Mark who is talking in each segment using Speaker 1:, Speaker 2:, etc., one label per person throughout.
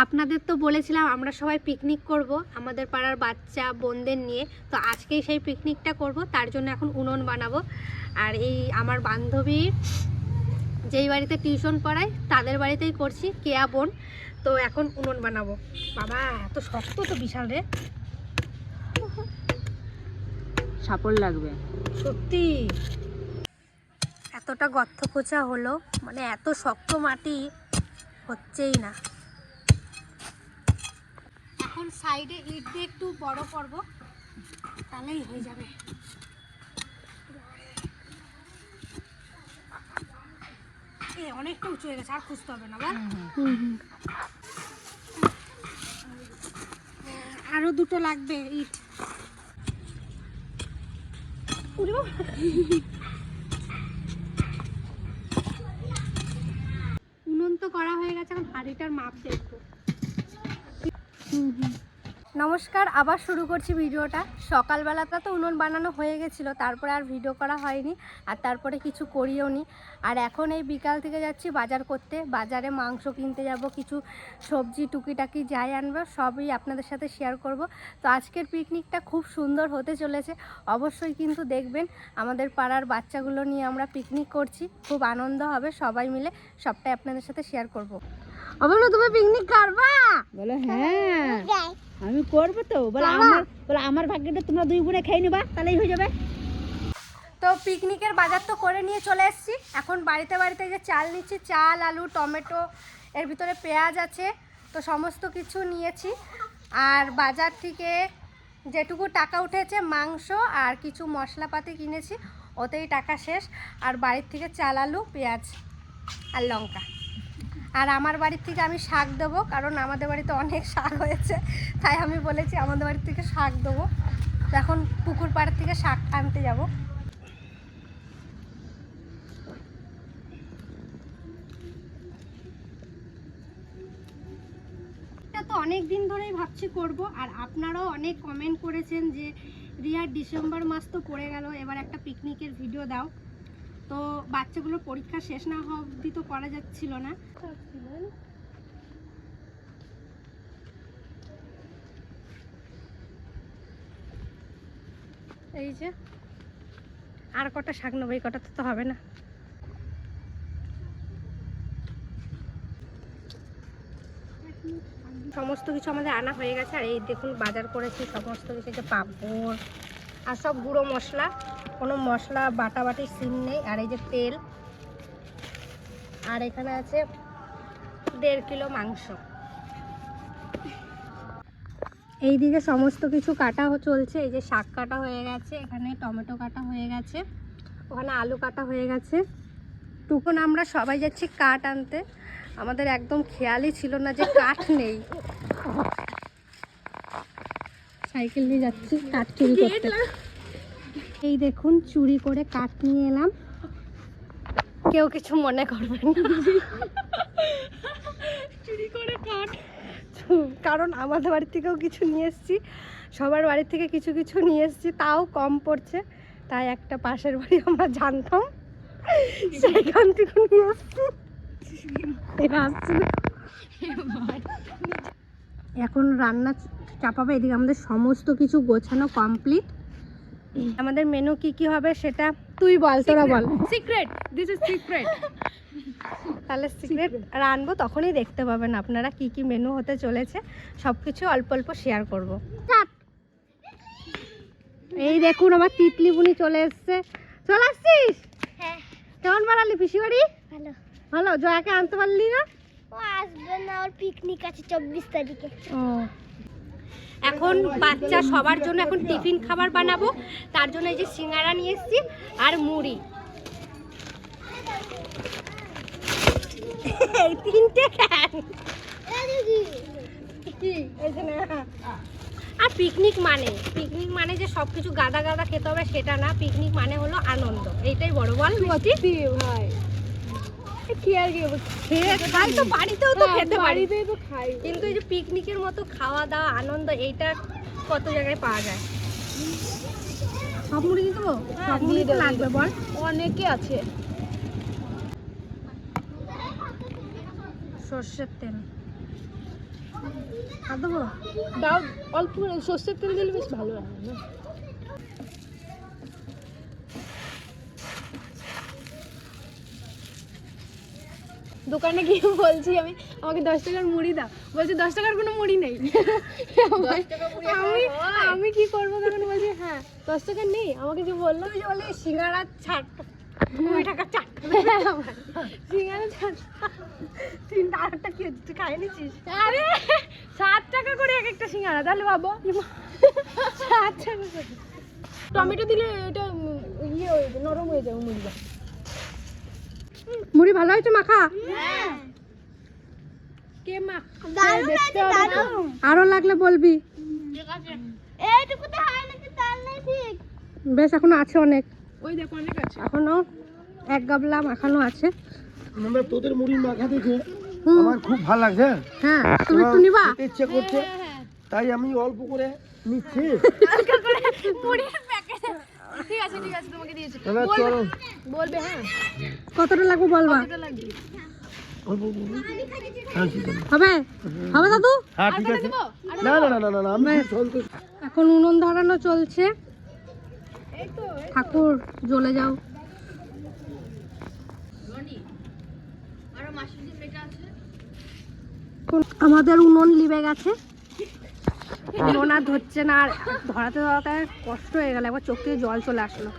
Speaker 1: আপনাদের তো বলেছিলাম আমরা সবাই পিকনিক করব আমাদের পাড়ার বাচ্চা বোনদের নিয়ে। তো আজকেই সেই পিকনিকটা করব, তার জন্য এখন উনুন বানাবো। আর এই আমার বান্ধবী যেই বাড়িতে টিউশন পড়ায় তাদের বাড়িতেই করছি, কেয়া বোন। তো এখন উনুন বানাবো। বাবা এত শক্ত তো বিশাল রে,
Speaker 2: সাপড় লাগবে
Speaker 1: সত্যি। এতটা গর্ত খোঁচা হলো, মানে এত শক্ত মাটি হচ্ছেই না। এখন সাইডে ইট দিয়ে একটু বড় করব, তাহলেই হয়ে যাবে। অনেকটা উঁচু হয়ে গেছে, আর খুঁজতে হবে না বা? আরো দুটো লাগবে ইট। উনুন তো করা হয়ে গেছে, এখন হাঁড়িটার মাপ দেখবো। নমস্কার, আবার শুরু করছি ভিডিওটা। সকালবেলাটা তো উনুন বানানো হয়ে গেছিলো, তারপরে আর ভিডিও করা হয়নি, আর তারপরে কিছু করিও নি। আর এখন এই বিকাল থেকে যাচ্ছি বাজার করতে, বাজারে মাংস কিনতে যাব, কিছু সবজি টুকিটাকি যাই আনবো, সবই আপনাদের সাথে শেয়ার করব। তো আজকের পিকনিকটা খুব সুন্দর হতে চলেছে, অবশ্যই কিন্তু দেখবেন। আমাদের পাড়ার বাচ্চাগুলো নিয়ে আমরা পিকনিক করছি, খুব আনন্দ হবে, সবাই মিলে সবটাই আপনাদের সাথে শেয়ার করব। বলো তুমি পিকনিক করবা?
Speaker 2: বলো হ্যাঁ আমি করবো তো। বলো আমার ভাগ্যটা তোমরা দুই বোনে খেয়ে নিবা, তাহলেই হয়ে যাবে।
Speaker 1: তো পিকনিকের বাজার তো করে নিয়ে চলে এসেছি। এখন বাড়িতে বাড়িতে যে চাল নিচ্ছি, চাল, আলু, টমেটো, এর ভিতরে পেঁয়াজ আছে, তো সমস্ত কিছু নিয়েছি। আর বাজার থেকে যেটুকু টাকা উঠেছে মাংস আর কিছু মশলাপাতি কিনেছি, ওতেই টাকা শেষ। আর বাড়ির থেকে চাল, আলু, পেঁয়াজ আর লঙ্কা। আর আমার বাড়ির থেকে আমি শাক দেবো, কারণ আমাদের বাড়িতে অনেক শাক হয়েছে, তাই আমি বলেছি আমাদের বাড়ির থেকে শাক দেবো। তো এখন পুকুর পাড়ের থেকে শাক আনতে যাব। এটা তো অনেক দিন ধরেই ভাবছি করব, আর আপনারাও অনেক কমেন্ট করেছেন যে রিয়ার ডিসেম্বর মাস তো পড়ে গেল, এবার একটা পিকনিকের ভিডিও দাও। তো বাচ্চাগুলোর পরীক্ষা শেষ না হওয়া অবধি তো করা যাচ্ছিল না। এই যে আর কটা শাক নেবো, এই কটা তো হবে না। সমস্ত কিছু আমাদের আনা হয়ে গেছে। আর এই দেখুন বাজার করেছি সমস্ত কিছু, যে পাঁপড় আর সব গুঁড়ো মশলা, কোনো মশলা বাটাবাটির সিন নেই। আর এই যে তেল, আর এখানে আছে 1.5 কিলো মাংস। এইদিকে সমস্ত কিছু কাটা চলছে, এই যে শাক কাটা হয়ে গেছে, এখানে টমেটো কাটা হয়ে গেছে, ওখানে আলু কাটা হয়ে গেছে। তখন আমরা সবাই যাচ্ছি কাঠ আনতে, আমাদের একদম খেয়ালই ছিল না যে কাঠ নেই। সাইকেল নিয়ে যাচ্ছি কাঠ চুরি করতে। এই দেখুন চুরি করে কাঠ নিয়ে এলাম, কেউ কিছু মনে করবেন না। চুরি করে কাঠ, কারণ আমাদের বাড়ি থেকেও কিছু নিয়ে এসেছি, সবার বাড়ি থেকে কিছু কিছু নিয়ে এসেছি, তাও কম পড়ছে। তাই একটা পাশের বাড়ি আমরা জানতাম, সেখান থেকে নিয়ে এসেছি। এখন রান্না চাপাবে, এদিকে আমাদের সমস্ত কিছু গোছানো কমপ্লিট। আমাদের মেনু কি কি হবে সেটা তুই বল, তোরা বল।
Speaker 2: Secret, this is secret.
Speaker 1: তাহলে সিক্রেট রানবো, তখনই দেখতে পাবেন আপনারা কি কি মেনু হতে চলেছে। সব কিছু অল্প অল্প শেয়ার করব। এই দেখুন আমার তিতলি বুনি চলে এসছে। চলে আসছিস?
Speaker 3: হ্যাঁ।
Speaker 1: কেমন বাড়ালি পিসি বাড়ি?
Speaker 3: ভালো।
Speaker 1: ভালো। জয়াকে আনতে পারলি না?
Speaker 3: ও আসবে না, ওর পিকনিক আছে 24 তারিখে।
Speaker 1: ও, এখন বাচ্চা সবার জন্য এখন টিফিন খাবার বানাবো, তার জন্য এই যে সিঙ্গারা নিয়ে এসেছি আর মুড়ি, এই 3টে ক্যান। আর পিকনিক মানে যে সবকিছু গাদা গাদা খেতে হবে সেটা না, পিকনিক মানে হলো আনন্দ, এইটাই বড়। বল মিষ্টি ভাই, খাই তো বাড়িতেও তো খেতে পারি, কিন্তু এই যে পিকনিকের মতো খাওয়া দাওয়া আনন্দ, এইটা কত জায়গায় পাওয়া যায়। সব মুড়ি দিয়ে দেবো? সব মুড়ি তো লাগবে বল,
Speaker 2: অনেকে আছে।
Speaker 1: সর্ষের তেল আর দেবো?
Speaker 2: দাও অল্প করে সর্ষের তেল দিলে বেশ ভালো লাগে না? দোকানে গিয়ে বলছি আমাকে 10 টাকার মুড়ি দাও, বলছে 10 টাকার কোনো মুড়ি নেই। আমি কি করবো তখন? বলছি হ্যাঁ 10 টাকার নেই। আমাকে যে বললো
Speaker 1: তুই বলে সিঙ্গারা 60 20 টাকা 4টা
Speaker 2: সিঙ্গারা ছাড়।
Speaker 1: 3টা 8টা কি হচ্ছে? তুই খাই নিছিস?
Speaker 2: আরে 7 টাকা করে এক একটা সিঙ্গারা, তাহলে ভাবো 7 টাকা করে। টমেটো দিলে এটা ইয়ে হয়ে যাবে, নরম হয়ে যাবে মুড়িটা।
Speaker 1: মুড়ি ভালো হয়েছে মাখা?
Speaker 3: হ্যাঁ
Speaker 2: কে মা
Speaker 3: দারুণ আছে দারুণ।
Speaker 1: আরো লাগলে বলবি।
Speaker 3: ঠিক আছে এইটুকু তো হয় নাকি তার নাই ঠিক।
Speaker 1: বেশ এখনো আছে অনেক,
Speaker 2: ওই দেখো অনেক আছে।
Speaker 1: এখনো 1 গাবলা মাখানো আছে।
Speaker 4: আমরা তোদের মুড়ি মাখা দেখে
Speaker 1: হুম।
Speaker 4: আমার খুব ভালো লাগছে।
Speaker 1: হ্যাঁ তুমি একটু নিবা?
Speaker 4: খেতে ইচ্ছে করছে, তাই আমি অল্প করে নিচ্ছি।
Speaker 2: মুড়ির প্যাকেট। ঠিক আছে তোমাকে দিয়েছি।
Speaker 4: এবার চলো
Speaker 2: বলবে হ্যাঁ
Speaker 1: কতটা লাগবে বলবা?
Speaker 2: কতটা লাগবে?
Speaker 4: অল্প করে। হ্যাঁ, ঠিক আছে।
Speaker 1: হবে হবে দাদু?
Speaker 4: হ্যাঁ ঠিক আছে। না না না না না না, আমি খুব সন্তুষ্ট।
Speaker 1: এখন উনুন ধরানো চলছে। ঠাকুর জ্বলে যাও। আমাদের উনুন লিবে গেছে, উনুন আর ধরছে না, আর ধরাতে ধরাতে কষ্ট হয়ে গেল, একবার চোখ থেকে জল চলে আসলো।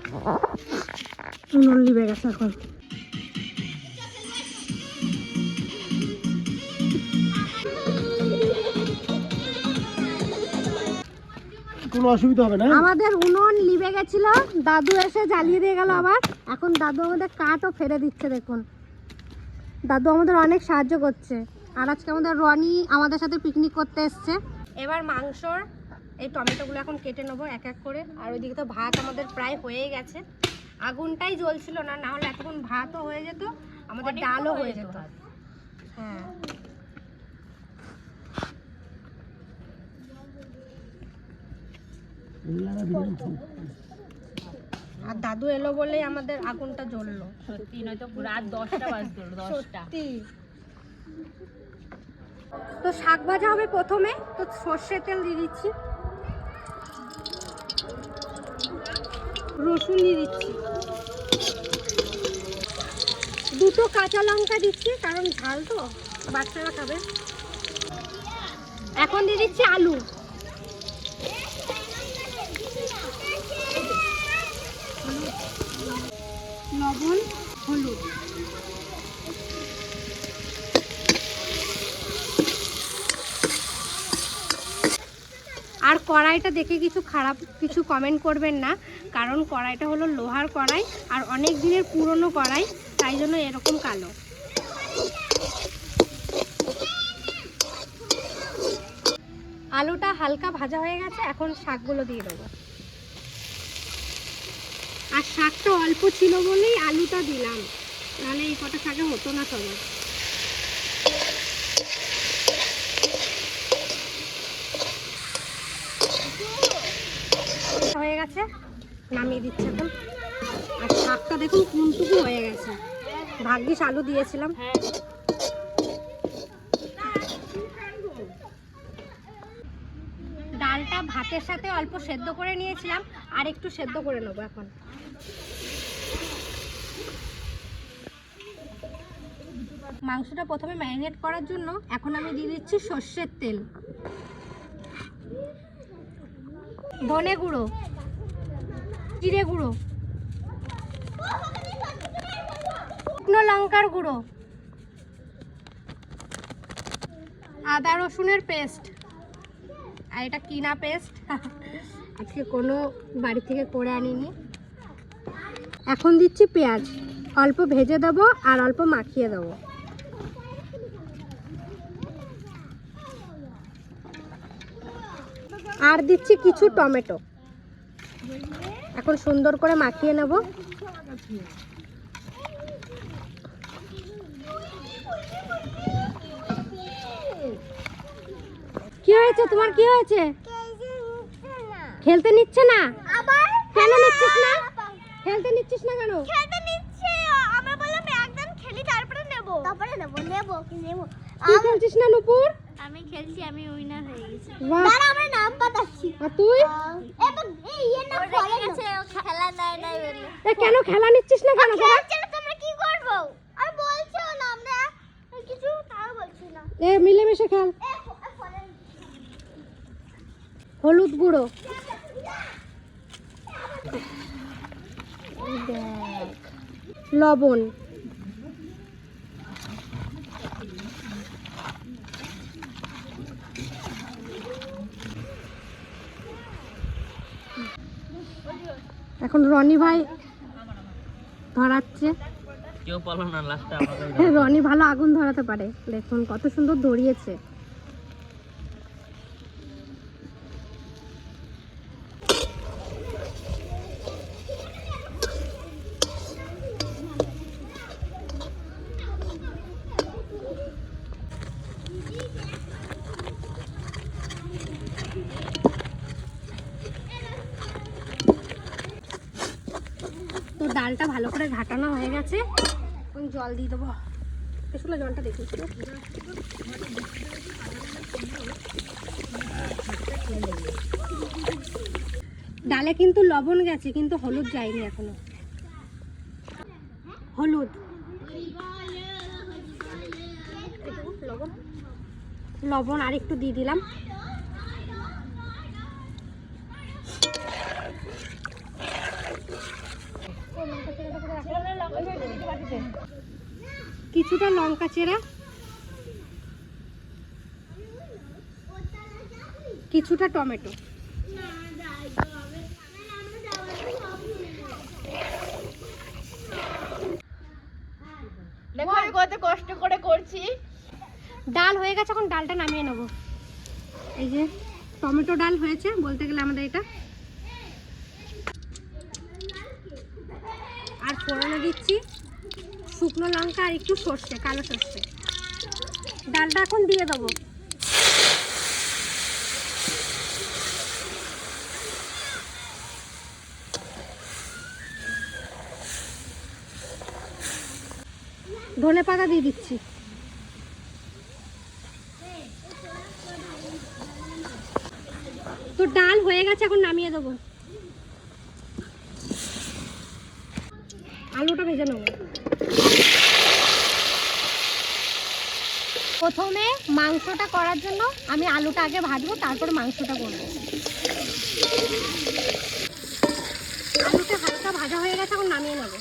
Speaker 1: উনুন লিবে গেছে এখন।
Speaker 4: কোনো অসুবিধা হবে না?
Speaker 1: আমাদের উনুন লিবে গেছিল, দাদু এসে জ্বালিয়ে দিয়ে গেল আবার। এখন দাদু আমাদের কাঠও ফেলে দিচ্ছে, দেখুন দাদু আমাদের অনেক সাহায্য করছে। আর আজকে আমাদের রনি আমাদের সাথে পিকনিক করতে এসছে। এবার মাংসর এই টমেটোগুলো এখন কেটে নেবো এক এক করে। আর ওইদিকে তো ভাত আমাদের প্রায় হয়ে গেছে, আগুনটাই জ্বলছিল না, না হলে এতক্ষণ ভাতও হয়ে যেত, আমাদের ডালও হয়ে যেত। হ্যাঁ আর দাদু এলো বলেই আমাদের আগুনটা জ্বললো।
Speaker 2: সত্যি নয়তো রাত 10টা বাজতো, 10টা।
Speaker 1: সত্যি। তো শাক ভাজা হবে প্রথমে, তো সর্ষের তেল দিয়ে দিচ্ছি, রসুন দিয়ে দিচ্ছি, 2টো কাঁচা লঙ্কা দিচ্ছি কারণ ঝাল তো বাচ্চারা খাবে। এখন দিয়ে দিচ্ছি আলু, লবণ, হলুদ। আর কড়াইটা দেখে কিছু কমেন্ট করবেন না, কারণ কড়াইটা হলো লোহার কড়াই আর অনেক দিনের পুরনো কড়াই, তাই জন্য এরকম কালো। আলুটা হালকা ভাজা হয়ে গেছে, এখন শাকগুলো দিয়ে দেবো। আর শাকটা অল্প ছিল বলেই আলুটা দিলাম, নাহলে এই কটা শাকে হতো না সবার। হয়ে গেছে, নামিয়ে দিচ্ছে এখন। আর শাকটা দেখুন কোনটুকু হয়ে গেছে, ভাগ্যিস আলু দিয়েছিলাম। ডালটা ভাতের সাথে অল্প সেদ্ধ করে নিয়েছিলাম, আর একটু সেদ্ধ করে নেবো এখন। মাংসটা প্রথমে ম্যারিনেট করার জন্য এখন আমি দিয়ে দিচ্ছি সর্ষের তেল, ধনে গুঁড়ো, জিরে গুঁড়ো, শুকনো লঙ্কার গুঁড়ো, আদা রসুনের পেস্ট। আর এটা কিনা পেস্ট, আজকে কোনো বাড়ি থেকে করে আনিনি। এখন দিচ্ছি পেঁয়াজ, অল্প ভেজে দেবো আর অল্প মাখিয়ে দেবো। আর দিচ্ছি কিছু টমেটো, এখন সুন্দর করে মাখিয়ে নেব। কি হয়েছে তোমার, কি হয়েছে? খেলতে নিচ্ছে না? কেন নিচ্ছিস না? খেলতে নিচ্ছিস না কেন?
Speaker 3: খেলতে নিচ্ছে, আমরা বললাম একদম খেলি তারপরে নেব, কি নেব।
Speaker 1: তুই খেলছিস না নুপুর?
Speaker 3: আমি খেলছি, আমি উইনার হয়ে গেছি।
Speaker 2: বাহ।
Speaker 3: দাঁড়া, আমরা নাম পাতাচ্ছি।
Speaker 2: আর তুই
Speaker 3: এবার এই এর নাম ফলে গেছে, খেলা নাই নাই বলে।
Speaker 2: কেন খেলা নিচ্ছিস না কেন তোরা?
Speaker 3: খেলছে না, তোমরা কি করবো? আর বলছো না, আমরা কিছু তাও বলছি না।
Speaker 2: মিলেমিশে খেল।
Speaker 3: ফলে
Speaker 2: হলুদ গুঁড়ো, লবণ, এখন রনি ভাই ধরাচ্ছে।
Speaker 5: কেউ পারলো না লাস্টে আমাদের
Speaker 2: রনি ভালো আগুন ধরাতে পারে, দেখুন কত সুন্দর ধরিয়েছে। তো ডালটা ভালো করে ঘাটানো হয়ে গেছে, এখন জল দিয়ে দেবো। আসলে জলটা দেখি একটু। ডালে কিন্তু লবণ গেছে, কিন্তু হলুদ যায়নি এখনো। হলুদ, লবণ আর একটু দিয়ে দিলাম। কিছুটা লঙ্কা চেরা, কিছুটা টমেটো,
Speaker 1: দেখো আমি কত কষ্ট করে করছি।
Speaker 2: ডাল হয়ে গেছে, এখন ডালটা নামিয়ে নেব। এই যে টমেটো ডাল হয়েছে বলতে গেলে আমাদের এটা। আর ফোড়নে দিচ্ছি শুকনো লঙ্কা আর একটু সর্ষে, কালো সর্ষে। ডালটা এখন দিয়ে দেবো। ধনে পাতা দিয়ে দিচ্ছি। তো ডাল হয়ে গেছে, এখন নামিয়ে দেবো। আলুটা ভেজে নেব। প্রথমে মাংসটা করার জন্য আমি আলুটা আগে ভাজবো, তারপর মাংসটা করবো। আলুটা হালকা ভাজা হয়ে গেছে, এখন নামিয়ে নেব।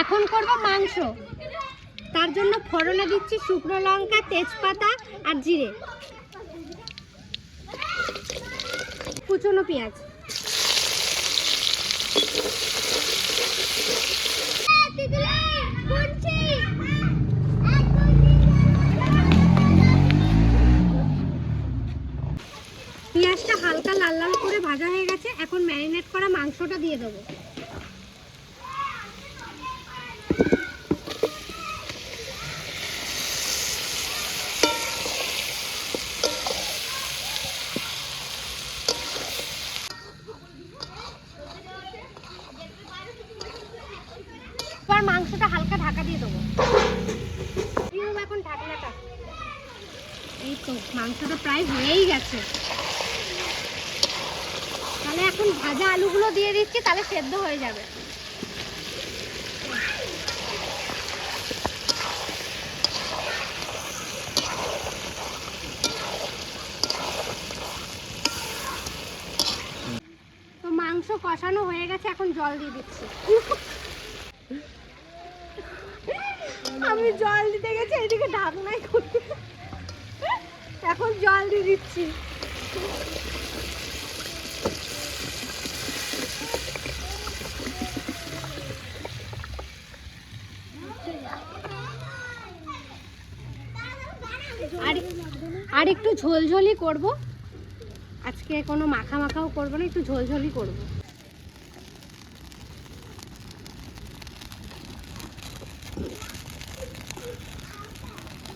Speaker 2: এখন করব মাংস। তার জন্য ফোড়নে দিচ্ছি শুকনো লঙ্কা, তেজপাতা আর জিরে, কুচনো পেঁয়াজ। পেঁয়াজটা হালকা লাল লাল করে ভাজা হয়ে গেছে, এখন ম্যারিনেট করা মাংসটা দিয়ে দেবো। এবার মাংসটা হালকা ঢাকা দিয়ে দেবো। এখন ঢাকনাটা, এই তো মাংসটা প্রায় হয়েই গেছে। তাহলে এখন ভাজা আলুগুলো দিয়ে দিচ্ছি, তাহলে সেদ্ধ হয়ে যাবে। তো মাংস কষানো হয়ে গেছে, এখন জল দিয়ে দিচ্ছি। আমি জল দিতে গেছি, এদিকে ঢাকনাই করতে, এখন জল দিয়ে দিচ্ছি। আর একটু ঝোলঝোলি করব আজকে, কোনো মাখা মাখাও করবো না, একটু ঝোলঝোলি করব।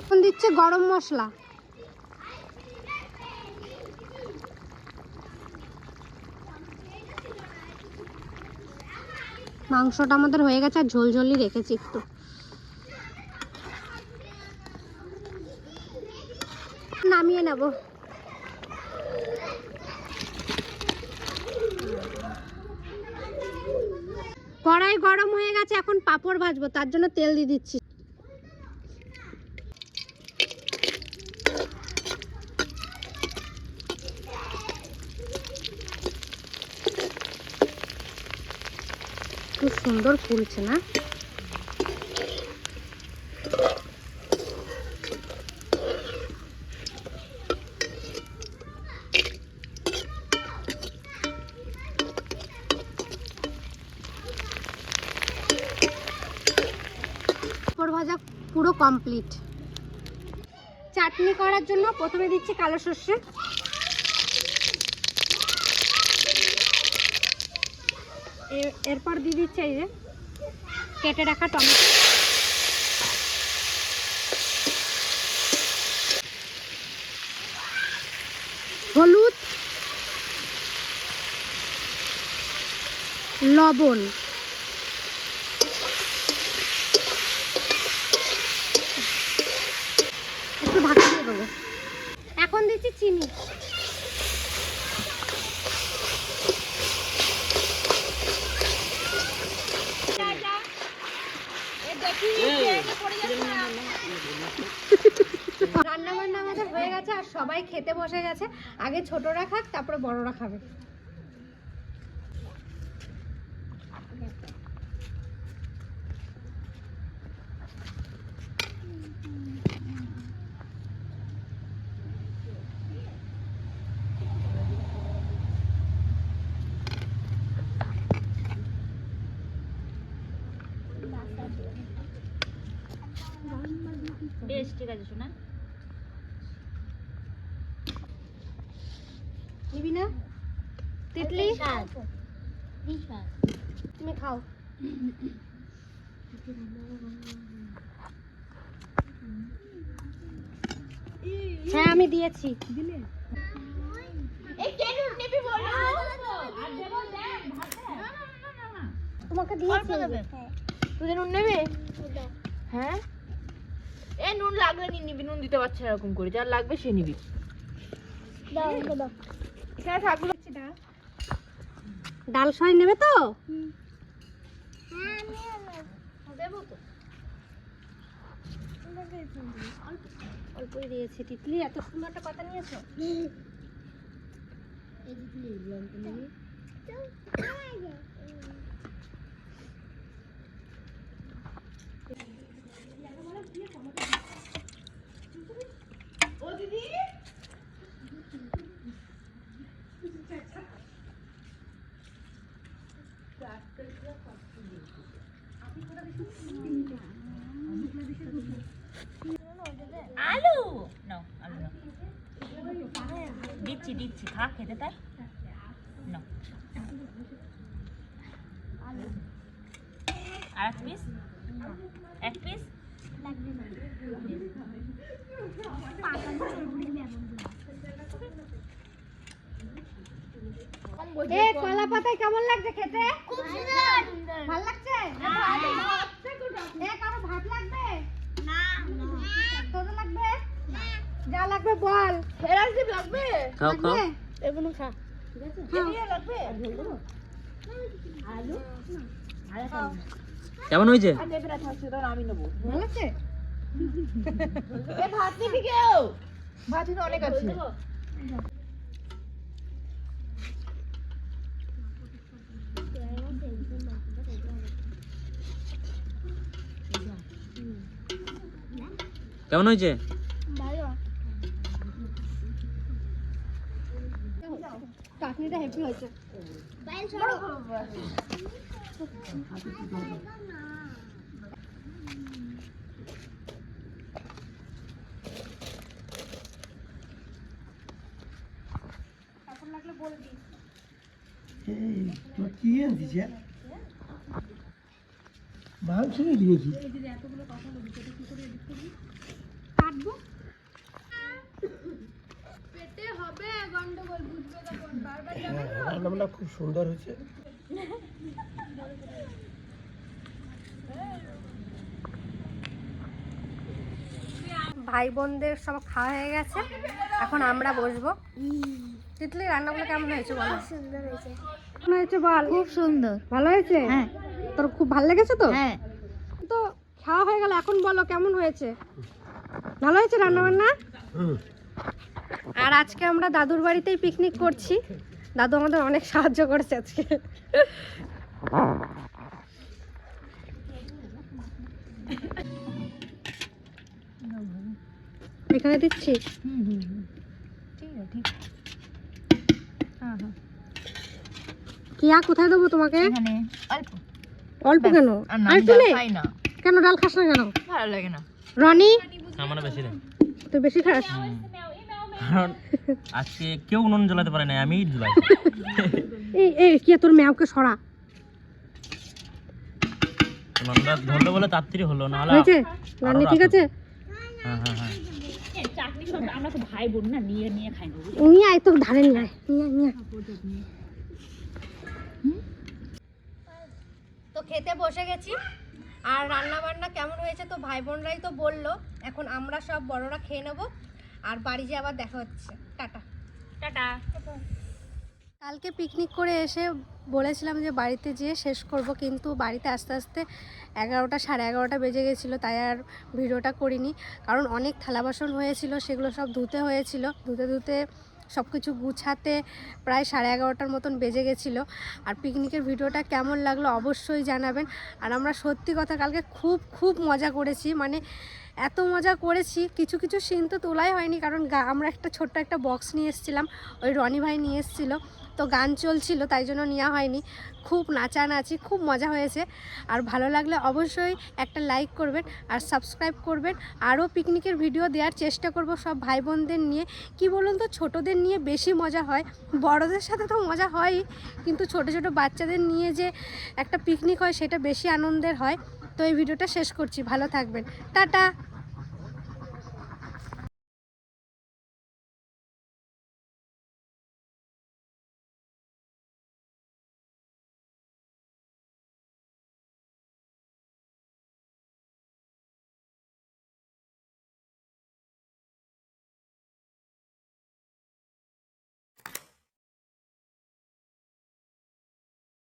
Speaker 2: এখন দিচ্ছে গরম মশলা, মাংসটা আমাদের হয়ে গেছে, আর ঝোলঝোলি রেখেছি একটু।
Speaker 1: কড়াই গরম হয়ে গেছে, এখন পাঁপড় ভাজবো, তার জন্য তেল দিয়ে দিচ্ছি। খুব সুন্দর ফুলছে না? পাঁপড় ভাজা পুরো কমপ্লিট। চাটনি করার জন্য প্রথমে দিচ্ছি কালো সর্ষে, এরপর দিয়ে দিচ্ছি এই যে কেটে রাখা টমেটো, হলুদ, লবণ, একটু ঢাকা দিয়ে দেবো। এখন দিচ্ছি চিনি, রান্না বান্না আমাদের হয়ে গেছে আর সবাই খেতে বসে গেছে। আগে ছোটরা খাক, তারপরে বড়রা খাবে।
Speaker 5: বেশ ঠিক আছে শোনা।
Speaker 1: নিবি না তিতলি? তুমি খাও। হ্যাঁ আমি দিয়েছি। তোমাকে দিয়েছি।
Speaker 2: তুই নুন নেবে? হ্যাঁ, এ নুন লাগলে নিয়ে নিবি, নুন দিতে পারছে এরকম করে, যার লাগবে সে নিবি। এখানে থাকলো
Speaker 1: ডাল সয় নেবে তো? অল্পই দিয়েছি। তিতলি এত সুন্দর একটা কথা নিয়েছো।
Speaker 5: আলু নাও, আলু নাও। দিচ্ছি দিচ্ছি, খা, খেতে তাই নাও। আর এক পিস, এক পিস।
Speaker 1: এ কলা পাতায় কেমন লাগছে খেতে?
Speaker 3: খুব সুন্দর।
Speaker 1: ভালো লাগছে? এ কারো ভাত লাগবে?
Speaker 3: না
Speaker 1: তোদের লাগবে? যা লাগবে বল।
Speaker 2: এরাজ দিবি লাগবে?
Speaker 5: খাও খাও।
Speaker 1: লাগবে?
Speaker 2: এগুলো খা।
Speaker 1: খাও।
Speaker 2: লাগবে?
Speaker 5: কেমন হয়েছে?
Speaker 2: আর নেবে না, থাকছে তখন আমি নেবো।
Speaker 1: ভালো লাগছে?
Speaker 2: এ ভাত নিবি কেউ? ভাত কিন্তু অনেক আছে।
Speaker 5: কেমন হয়েছে?
Speaker 1: চাটনিটা হেভি হয়েছে।
Speaker 3: বাইল ছড়ো।
Speaker 1: কাপড় লাগলে বলবি।
Speaker 4: এই তোর কি এনেছিস? মাংস নিবি নাকি?
Speaker 1: কাটবো। পেটে হবে গন্ডগোল, বুঝবে তখন। বারবার যাবে না।
Speaker 4: রান্নাবান্না খুব সুন্দর হয়েছে।
Speaker 1: ভাই বোনদের সব খাওয়া হয়ে গেছে, এখন আমরা বসবো। তিতলি রান্নাগুলো কেমন হয়েছে বলো?
Speaker 3: সুন্দর হয়েছে।
Speaker 1: কেমন হয়েছে বল?
Speaker 3: খুব সুন্দর।
Speaker 1: ভালো হয়েছে?
Speaker 3: হ্যাঁ
Speaker 1: তোর খুব ভালো লেগেছে তো?
Speaker 3: হ্যাঁ।
Speaker 1: তো খাওয়া হয়ে গেল, এখন বলো কেমন হয়েছে? ভালো হয়েছে রান্না বান্না? আর আজকে আমরা দাদুর বাড়িতেই পিকনিক করছি। দাদু আমাদের অনেক সাহায্য করেছে আজকে। এখানে দিচ্ছি। কিয়া কোথায় দেবো তোমাকে?
Speaker 5: এখানে অল্প
Speaker 1: অল্প কেন?
Speaker 5: আর না,
Speaker 1: আর
Speaker 5: আমি
Speaker 1: তুলে
Speaker 5: ডাল খাই না,
Speaker 1: কেন ডাল খাস না কেন?
Speaker 5: ভালো লাগে না।
Speaker 1: রনি
Speaker 6: আমার বেশি দেয়,
Speaker 1: তুই বেশি খাস?
Speaker 6: কারণ আজকে কেউ উনুন জ্বালাতে পারে না, আমি জ্বালাই।
Speaker 1: এই এই কি তোর ম্যাওকে সরা
Speaker 6: উনুনটা ধরলে বলে তাড়াতাড়ি হলো, না হলে
Speaker 1: হয়েছে? রান্নি ঠিক আছে?
Speaker 6: হ্যাঁ হ্যাঁ হ্যাঁ।
Speaker 5: চাটনি সব আমরা তো ভাই বোন না, নিয়ে নিয়ে খাই নেবো।
Speaker 1: নিয়ে আয়, তোর ধারে নিয়ে আয়, নিয়ে আয়, নিয়ে আয়। তো খেতে বসে গেছি, আর রান্না বান্না কেমন হয়েছে তো ভাই বোনরাই তো বললো। এখন আমরা সব বড়রা খেয়ে নেবো, আর বাড়ি যেয়ে আবার দেখা হচ্ছে। Tata
Speaker 5: tata.
Speaker 1: কালকে পিকনিক করে এসে বলেছিলাম যে বাড়িতে যেয়ে শেষ করব, কিন্তু বাড়িতে আস্তে আস্তে 11টা 11:30 বেজে গেছিলো, তাই আর ভিডিওটা করিনি। কারণ অনেক থালা বাসন হয়েছিল, সেগুলো সব ধুতে হয়েছিল, ধুতে ধুতে সব কিছু গুছাতে প্রায় 11:30টার মতন বেজে গেছিলো। আর পিকনিকের ভিডিওটা কেমন লাগলো অবশ্যই জানাবেন। আর আমরা সত্যি কথা কালকে খুব খুব মজা করেছি, মানে এত মজা করেছি, কিছু কিছু সিন তো তোলাই হয়নি, কারণ আমরা একটা ছোট্ট একটা বক্স নিয়ে এসেছিলাম, ওই রনি ভাই নিয়ে এসেছিলো, তো গান চলছিল তাই জন্য নেওয়া হয়নি। খুব নাচানাচি, খুব মজা হয়েছে। আর ভালো লাগলে অবশ্যই একটা লাইক করবেন আর সাবস্ক্রাইব করবেন। আরও পিকনিকের ভিডিও দেওয়ার চেষ্টা করব সব ভাই বোনদের নিয়ে। কি বলুন তো, ছোটদের নিয়ে বেশি মজা হয়, বড়দের সাথে তো মজা হয়ই, কিন্তু ছোট ছোট বাচ্চাদের নিয়ে যে একটা পিকনিক হয় সেটা বেশি আনন্দের হয়। তো এই ভিডিওটা শেষ করছি, ভালো থাকবেন, টাটা।